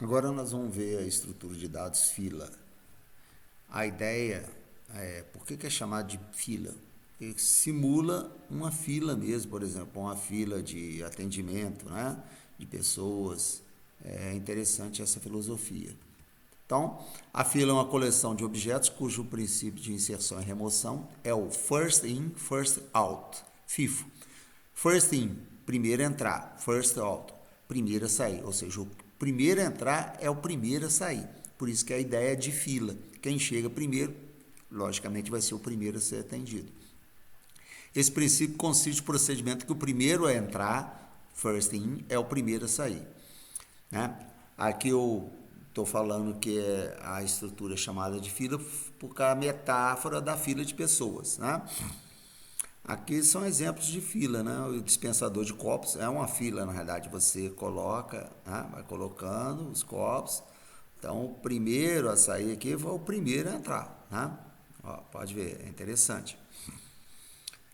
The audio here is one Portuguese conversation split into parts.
Agora nós vamos ver a estrutura de dados fila. A ideia por que é chamado de fila? Porque simula uma fila mesmo, por exemplo, uma fila de atendimento, né, de pessoas. É interessante essa filosofia. Então, a fila é uma coleção de objetos cujo princípio de inserção e remoção é o first in, first out, FIFO. First in, primeiro a entrar, first out, primeiro a sair, ou seja, o primeiro a entrar é o primeiro a sair. Por isso que a ideia é de fila. Quem chega primeiro, logicamente, vai ser o primeiro a ser atendido. Esse princípio consiste no procedimento que o primeiro a entrar, first in, é o primeiro a sair. Né? Aqui eu estou falando que é a estrutura chamada de fila porque é a metáfora da fila de pessoas. Né? Aqui são exemplos de fila, né? O dispensador de copos é uma fila, na verdade, você coloca, né? Vai colocando os copos. Então, o primeiro a sair aqui foi o primeiro a entrar, né? Ó, pode ver, é interessante.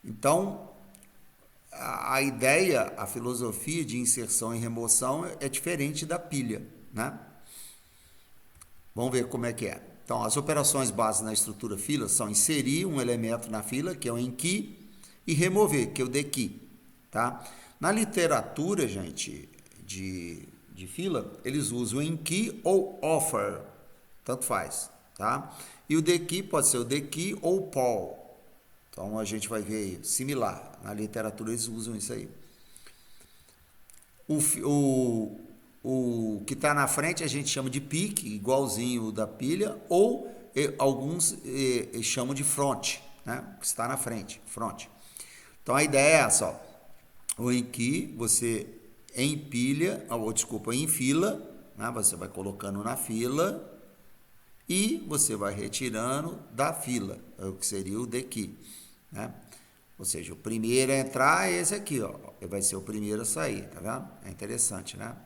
Então, a ideia, a filosofia de inserção e remoção é diferente da pilha, né? Vamos ver como é que é. Então, as operações básicas na estrutura fila são inserir um elemento na fila, que é o enKey, e remover, que é o dKey, tá? Na literatura, gente, de fila, eles usam enKey ou offer, tanto faz, tá? E o dKey pode ser o dKey ou o poll. Então, a gente vai ver aí, similar. Na literatura, eles usam isso aí. O que está na frente a gente chama de pick, igualzinho o da pilha, ou alguns chamam de front, né? Que está na frente, front. Então a ideia é essa, ó. O enKey você empilha, ou desculpa, enfila, né? Você vai colocando na fila e você vai retirando da fila, é o que seria o dKey, né? Ou seja, o primeiro a entrar é esse aqui, ó. Vai ser o primeiro a sair, tá vendo? É interessante, né?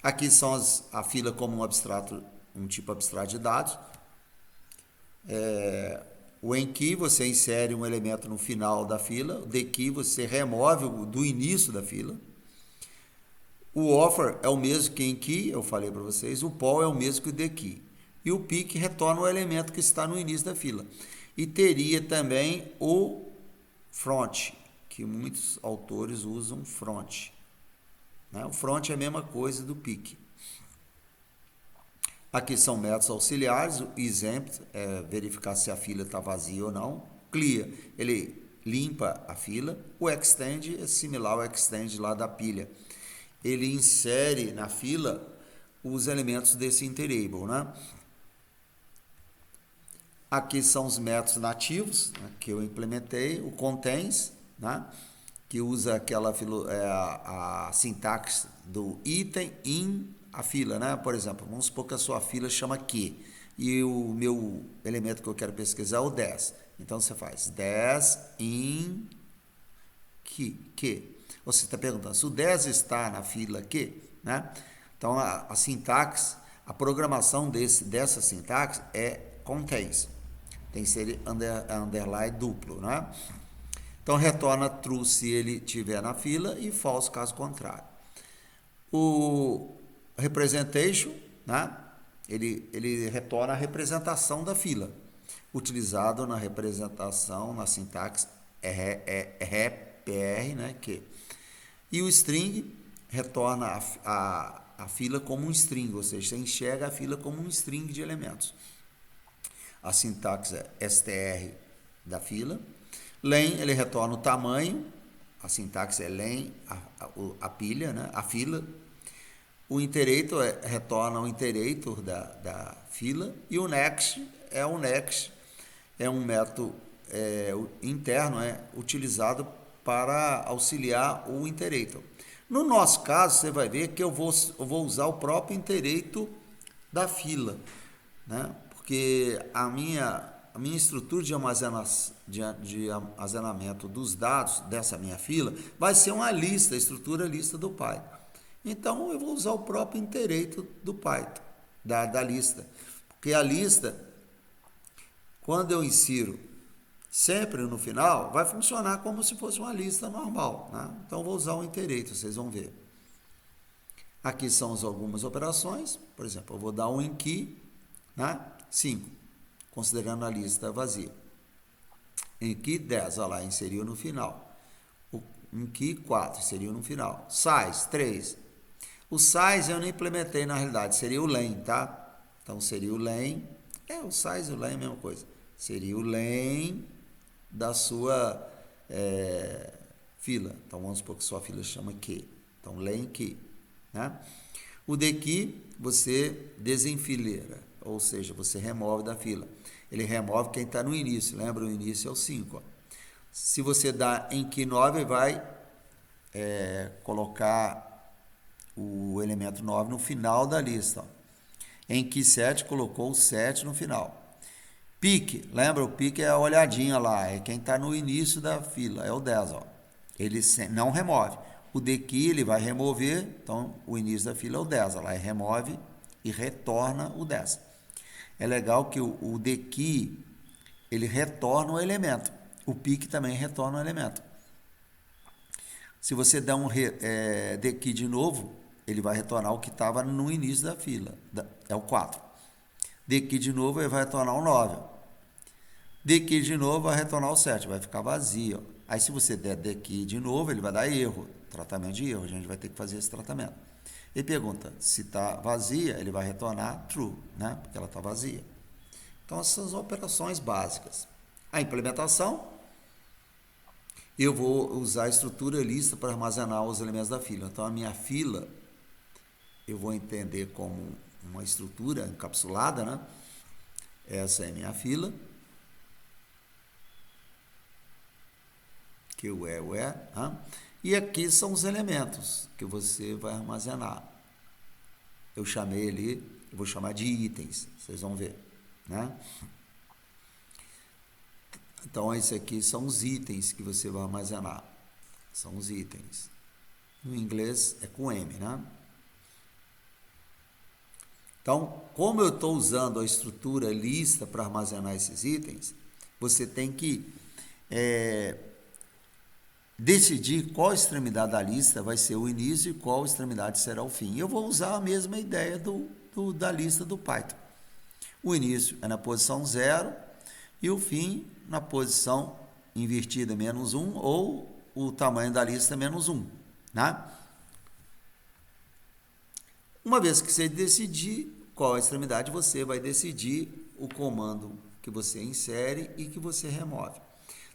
Aqui são a fila como um tipo abstrato de dados. O enKey você insere um elemento no final da fila, o dKey você remove do início da fila. O offer é o mesmo que enKey, eu falei para vocês, o poll é o mesmo que o dKey. E o pick retorna o elemento que está no início da fila. E teria também o front, que muitos autores usam front. Né? O front é a mesma coisa do pick. Aqui são métodos auxiliares. O exempt é verificar se a fila está vazia ou não. Clear, ele limpa a fila. O extend é similar ao extend lá da pilha. Ele insere na fila os elementos desse interable, né? Aqui são os métodos nativos, né, que eu implementei. O contains, né, que usa aquela a sintaxe do item in a fila, né? Por exemplo, vamos supor que a sua fila chama Q e o meu elemento que eu quero pesquisar é o 10. Então você faz 10 in Q. Você está perguntando se o 10 está na fila Q, né? Então a sintaxe, a programação dessa sintaxe é contains. Tem que ser underline duplo, né? Então retorna true se ele estiver na fila e false caso contrário. O representation, né? Ele retorna a representação da fila, utilizado na representação, na sintaxe RPR, né? Que. E o string retorna a fila como um string, ou seja, você enxerga a fila como um string de elementos. A sintaxe é str da fila. Len, ele retorna o tamanho, a sintaxe é len, a pilha, né? A fila. O iterator retorna o iterator da fila. E o next, é um método interno, utilizado para auxiliar o iterator. No nosso caso, você vai ver que eu vou usar o próprio iterator da fila, né? Porque a minha estrutura de armazenamento dos dados dessa minha fila vai ser uma lista, a estrutura lista do Python. Então, eu vou usar o próprio iterator do Python, da lista. Porque a lista, quando eu insiro sempre no final, vai funcionar como se fosse uma lista normal, né? Então, eu vou usar o iterator, vocês vão ver. Aqui são algumas operações, por exemplo, eu vou dar um em key, né? 5, considerando a lista vazia. Em key 10, olha lá, inseriu no final. Em key 4, inseriu no final. Size 3. O size eu não implementei na realidade, seria o len, tá? Então seria o len, o size e o len é a mesma coisa. Seria o len da sua fila. Então vamos supor que sua fila chama key. Então len key, né? O dekey você desenfileira, ou seja, você remove da fila. Ele remove quem está no início, lembra? O início é o 5. Ó. Se você dá em key 9, vai colocar o elemento 9 no final da lista. Ó. Em key 7, colocou o 7 no final. Pique, lembra? O pique é a olhadinha lá, é quem está no início da fila, é o 10. Ó. Ele não remove. O dekey ele vai remover, então o início da fila é o 10. Ó, lá ele remove e retorna o 10. É legal que o dekey ele retorna o elemento. O pique também retorna o elemento. Se você der um dekey de novo, ele vai retornar o que estava no início da fila. É o 4. Dekey de novo, ele vai retornar o 9. Dekey de novo, vai retornar o 7. Vai ficar vazio. Aí, se você der dekey de novo, ele vai dar erro. Tratamento de erro. A gente vai ter que fazer esse tratamento. Ele pergunta, se está vazia, ele vai retornar true, né? Porque ela está vazia. Então, essas são operações básicas. A implementação, eu vou usar a estrutura lista para armazenar os elementos da fila. Então, a minha fila, eu vou entender como uma estrutura encapsulada, né? Essa é a minha fila. Que o é. Né? E aqui são os elementos que você vai armazenar. Eu chamei ali, eu vou chamar de itens, vocês vão ver, né? Então, esse aqui são os itens que você vai armazenar. São os itens. No inglês é com M, né? Então, como eu estou usando a estrutura lista para armazenar esses itens, você tem que decidir qual extremidade da lista vai ser o início e qual extremidade será o fim. Eu vou usar a mesma ideia da lista do Python. O início é na posição 0 e o fim na posição invertida menos 1 ou o tamanho da lista menos 1. Né? Uma vez que você decidir qual a extremidade, você vai decidir o comando que você insere e que você remove.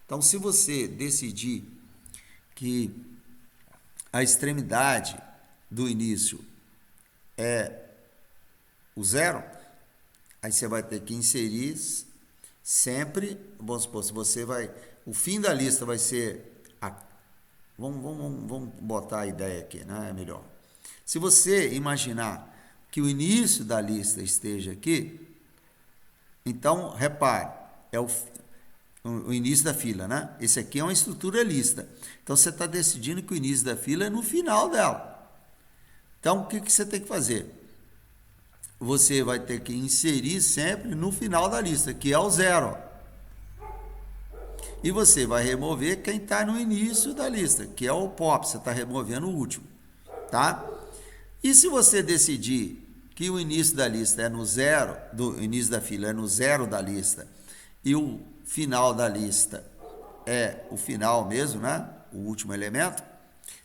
Então, se você decidir que a extremidade do início é o 0, aí você vai ter que inserir sempre, vamos supor, se você vai, o fim da lista vai ser, vamos botar a ideia aqui, né? É melhor. Se você imaginar que o início da lista esteja aqui, então, repare, é o início da fila, né? Esse aqui é uma estrutura lista. Então, você está decidindo que o início da fila é no final dela. Então, o que você tem que fazer? Você vai ter que inserir sempre no final da lista, que é o 0. E você vai remover quem está no início da lista, que é o pop, você está removendo o último, tá? E se você decidir que o início da lista é no 0, do início da fila é no 0 da lista, e o final da lista é o final mesmo, né? O último elemento.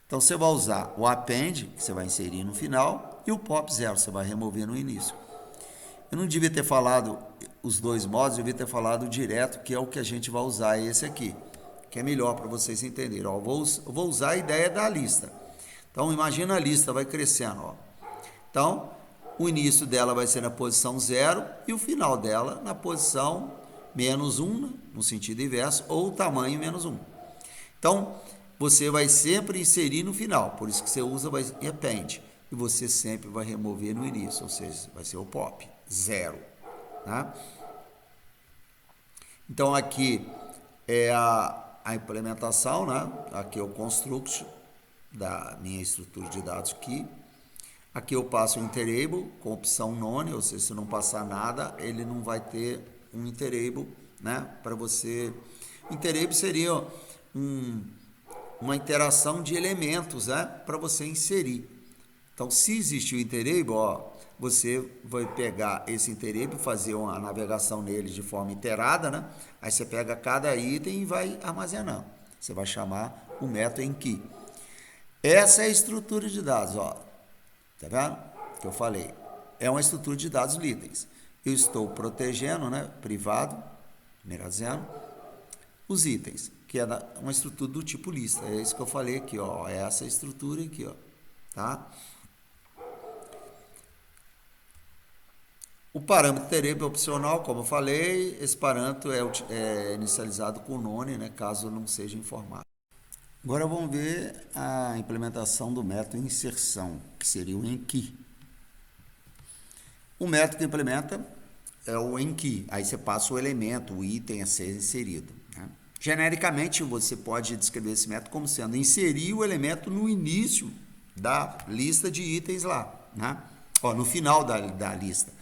Então, você vai usar o append, que você vai inserir no final, e o pop 0, você vai remover no início. Eu não devia ter falado os dois modos, eu devia ter falado direto, que é o que a gente vai usar, esse aqui, que é melhor para vocês entenderem. Ó, eu vou usar a ideia da lista. Então, imagina a lista, vai crescendo. Ó. Então, o início dela vai ser na posição 0 e o final dela na posição menos 1, no sentido inverso, ou o tamanho menos 1. Então, você vai sempre inserir no final, por isso que você usa o append, e você sempre vai remover no início, ou seja, vai ser o pop, 0. Tá? Então, aqui é a implementação, né? Aqui é o construct da minha estrutura de dados aqui. Aqui eu passo o interable com opção none, ou seja, se não passar nada, ele não vai ter um interable, né? Para você... Interable seria uma interação de elementos, né? Para você inserir. Então, se existe o interable, ó, você vai pegar esse interable, fazer uma navegação nele de forma iterada, né? Aí você pega cada item e vai armazenando. Você vai chamar o método enKey. Essa é a estrutura de dados, ó. Tá vendo? Que eu falei. É uma estrutura de dados líderes. Eu estou protegendo, né? Privado, merazeno, os itens, que é uma estrutura do tipo lista. É isso que eu falei aqui, ó. É essa estrutura aqui, ó. Tá? O parâmetro interable opcional, como eu falei, esse parâmetro é inicializado com none, né, caso não seja informado. Agora vamos ver a implementação do método inserção, que seria o enKey. O método que implementa é o enKey, aí você passa o elemento, o item a ser inserido. Né? Genericamente, você pode descrever esse método como sendo inserir o elemento no início da lista de itens lá, né? Ó, no final da lista.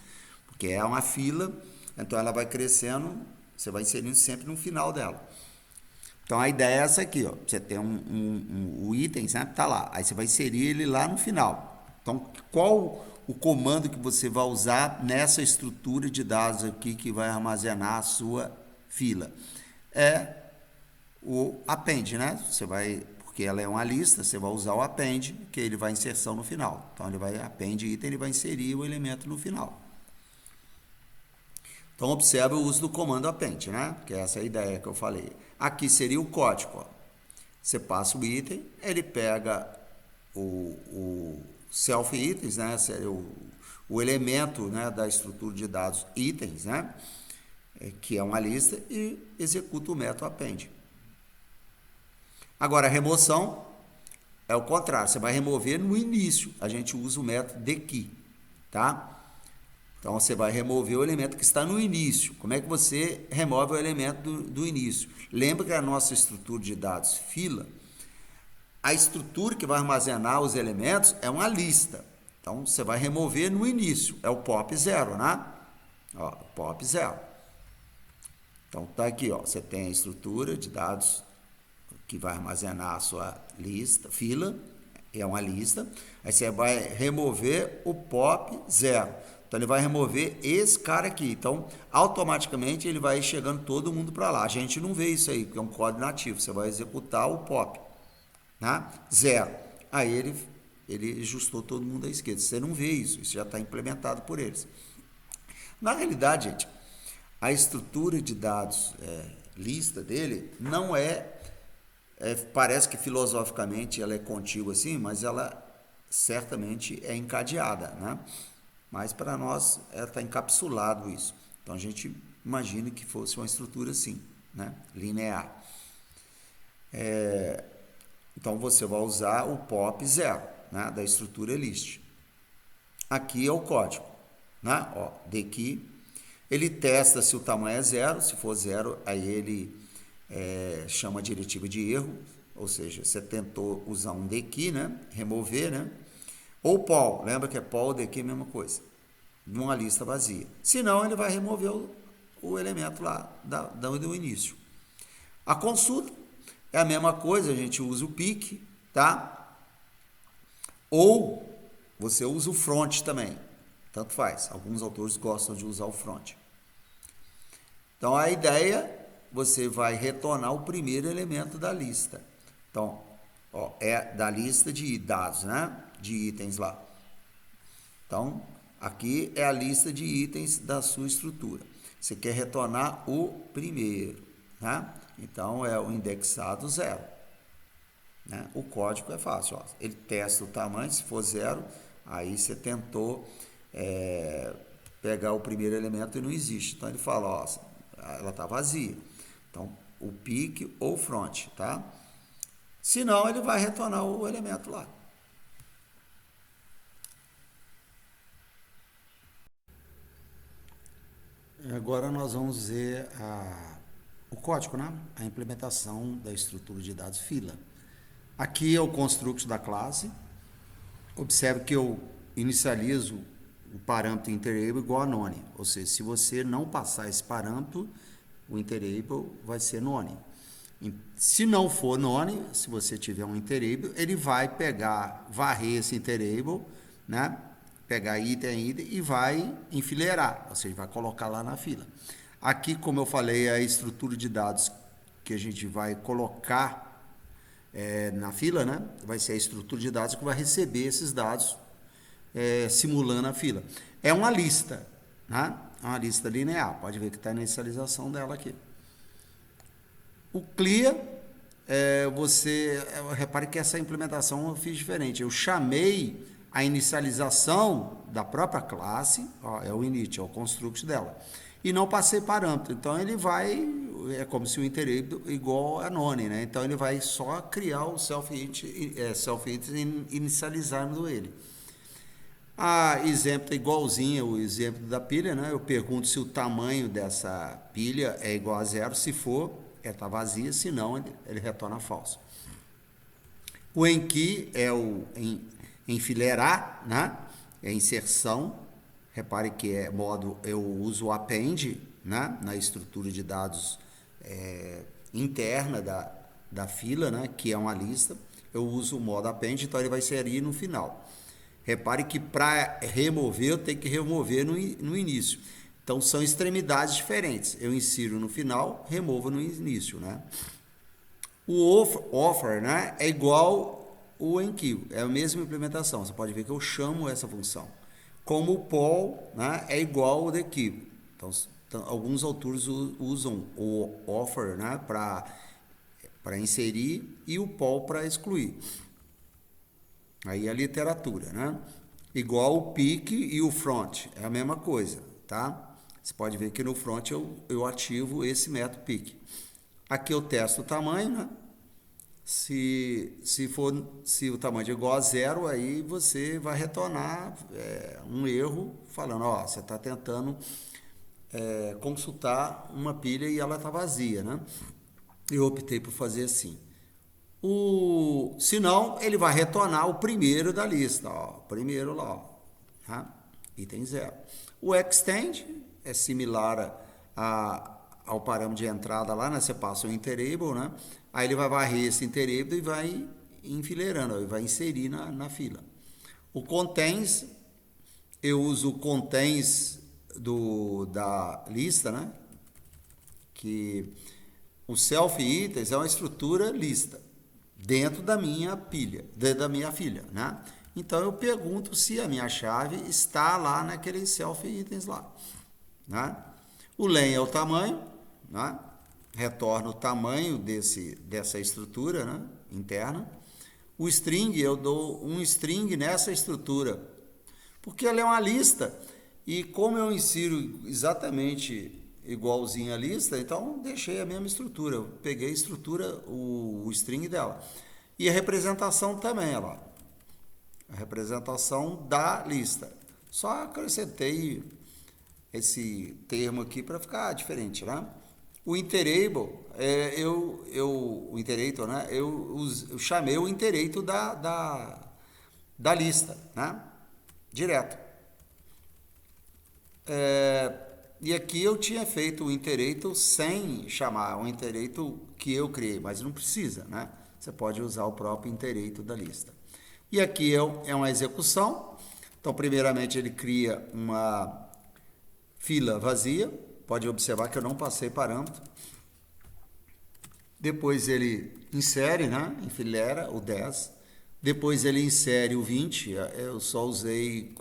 Que é uma fila, então ela vai crescendo, você vai inserindo sempre no final dela. Então a ideia é essa aqui, ó. Você tem o item, sempre tá lá, aí você vai inserir ele lá no final. Então, qual o comando que você vai usar nessa estrutura de dados aqui que vai armazenar a sua fila? É o append, né? Você vai, porque ela é uma lista, você vai usar o append, que ele vai inserção no final. Então ele vai append item, ele vai inserir o elemento no final. Então, observe o uso do comando append, né? Que é essa ideia que eu falei. Aqui seria o código. Ó. Você passa o item, ele pega o self itens, né? Seria o elemento, né, da estrutura de dados itens, né? Que é uma lista, e executa o método append. Agora, a remoção é o contrário. Você vai remover no início. A gente usa o método deKey, tá? Então, você vai remover o elemento que está no início. Como é que você remove o elemento do início? Lembra que a nossa estrutura de dados fila, a estrutura que vai armazenar os elementos é uma lista. Então, você vai remover no início. É o POP 0, né? Ó, POP 0. Então, tá aqui, ó. Você tem a estrutura de dados que vai armazenar a sua lista, fila, é uma lista. Aí você vai remover o POP 0. Então, ele vai remover esse cara aqui. Então, automaticamente, ele vai chegando todo mundo para lá. A gente não vê isso aí, porque é um código nativo. Você vai executar o POP, né? 0. Aí, ele ajustou todo mundo à esquerda. Você não vê isso. Isso já está implementado por eles. Na realidade, gente, a estrutura de dados, lista dele, não parece que filosoficamente ela é contígua assim, mas ela certamente é encadeada, né? Mas para nós está encapsulado isso. Então a gente imagina que fosse uma estrutura assim, né? Linear. Então você vai usar o POP 0, né? Da estrutura list. Aqui é o código, né? Ó, deKey. Ele testa se o tamanho é 0. Se for 0, aí ele chama a diretiva de erro. Ou seja, você tentou usar um deKey, né? Remover, né? Ou poll, lembra que é poll, deKey, mesma coisa, numa lista vazia. Senão, ele vai remover o elemento lá do início. A consulta é a mesma coisa, a gente usa o pick, tá? Ou você usa o front também, tanto faz. Alguns autores gostam de usar o front. Então, a ideia, você vai retornar o primeiro elemento da lista. Então, ó, é da lista de dados, né? De itens lá. Então, aqui é a lista de itens da sua estrutura. Você quer retornar o primeiro, né? Então, é o indexado 0. Né? O código é fácil. Ó. Ele testa o tamanho, se for 0, aí você tentou pegar o primeiro elemento e não existe. Então, ele fala, ó, ela está vazia. Então, o pick ou front, tá? Senão, ele vai retornar o elemento lá. Agora nós vamos ver o código, né? A implementação da estrutura de dados fila. Aqui é o construct da classe. Observe que eu inicializo o parâmetro interable igual a none. Ou seja, se você não passar esse parâmetro, o interable vai ser none. Se não for none, se você tiver um interable, ele vai pegar, varrer esse interable né? Pegar item a item e vai enfileirar, ou seja, vai colocar lá na fila. Aqui, como eu falei, a estrutura de dados que a gente vai colocar na fila, né? Vai ser a estrutura de dados que vai receber esses dados simulando a fila. É uma lista, né? É uma lista linear, pode ver que está a inicialização dela aqui. O clear, repare que essa implementação eu fiz diferente. Eu chamei a inicialização da própria classe, ó, é o init, é o construct dela, e não passei parâmetro. Então ele vai, é como se o iterable igual a none, né? Então ele vai só criar o self-int inicializando ele. A exemplo é igualzinho o exemplo da pilha, né? Eu pergunto se o tamanho dessa pilha é igual a 0, se for, está vazia, se não, ele retorna falso. O enquete é o enfileirar, né? É inserção. Repare que eu uso o append, né? Na estrutura de dados interna da fila, né? Que é uma lista. Eu uso o modo append, então ele vai inserir no final. Repare que para remover, eu tenho que remover no início. Então, são extremidades diferentes. Eu insiro no final, removo no início, né? O offer, né, é igual o enquete, é a mesma implementação. Você pode ver que eu chamo essa função. Como o poll, né, é igual o dequeue. Então, alguns autores usam o offer, né, para inserir e o poll para excluir. Aí a literatura, né? Igual o pick e o front, é a mesma coisa, tá? Você pode ver que no front eu ativo esse método pick. Aqui eu testo o tamanho, né? Se o tamanho é igual a 0, aí você vai retornar um erro falando, ó, você está tentando consultar uma pilha e ela está vazia, né? Eu optei por fazer assim. Se não, ele vai retornar o primeiro da lista, ó, primeiro lá, ó, tá? Item 0. O extend é similar ao parâmetro de entrada lá, né? Você passa o iterable, né? Aí ele vai varrer esse iterable e vai enfileirando, ele vai inserir na fila. O contains, eu uso o contains da lista, né? Que o self-items é uma estrutura lista dentro da minha pilha, dentro da minha filha, né? Então eu pergunto se a minha chave está lá naqueles self-itens lá, né? O len é o tamanho, né? Retorna o tamanho dessa estrutura, né, interna. O string, eu dou um string nessa estrutura, porque ela é uma lista, e como eu insiro exatamente igualzinho a lista, então deixei a mesma estrutura, eu peguei a estrutura, o string dela. E a representação também, ó, a representação da lista. Só acrescentei esse termo aqui para ficar diferente, né? O iterable, o iterator, né? Eu chamei o iterator da lista, né? Direto. E aqui eu tinha feito o iterator sem chamar um iterator que eu criei, mas não precisa, né? Você pode usar o próprio iterator da lista. E aqui é uma execução. Então, primeiramente, ele cria uma fila vazia. Pode observar que eu não passei parâmetro. Depois ele insere, né? Enfileira o 10. Depois ele insere o 20. Eu só usei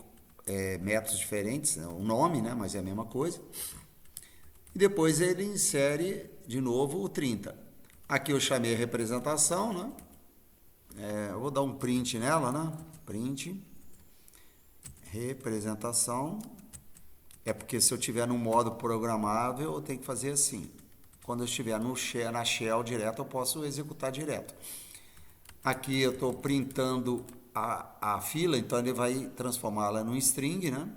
métodos diferentes, né? O nome, né? Mas é a mesma coisa. E depois ele insere de novo o 30. Aqui eu chamei a representação, né? Eu vou dar um print nela, né? Print. Representação. É porque se eu estiver no modo programável, eu tenho que fazer assim. Quando eu estiver na shell direto, eu posso executar direto. Aqui eu estou printando a fila, então ele vai transformá-la num string, né?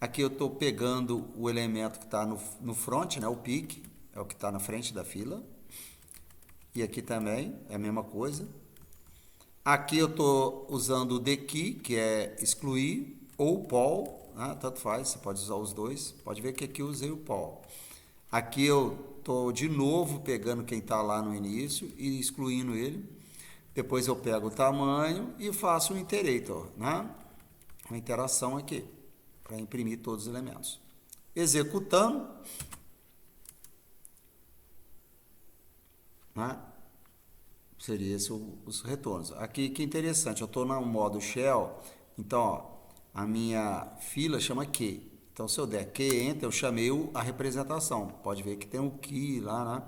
Aqui eu estou pegando o elemento que está no front, né? O pick, é o que está na frente da fila. E aqui também é a mesma coisa. Aqui eu estou usando o dekey, que é excluir, ou poll. Tanto faz, você pode usar os dois. Pode ver que aqui eu usei o poll. Aqui eu estou de novo pegando quem está lá no início e excluindo ele. Depois eu pego o tamanho e faço um iterator, né? uma interação aqui, para imprimir todos os elementos. Executando, né? Seria esse os retornos. Aqui que interessante, eu estou no modo shell, então ó, a minha fila chama key. Então se eu der key enter, eu chamei a representação. Pode ver que tem um key lá, né?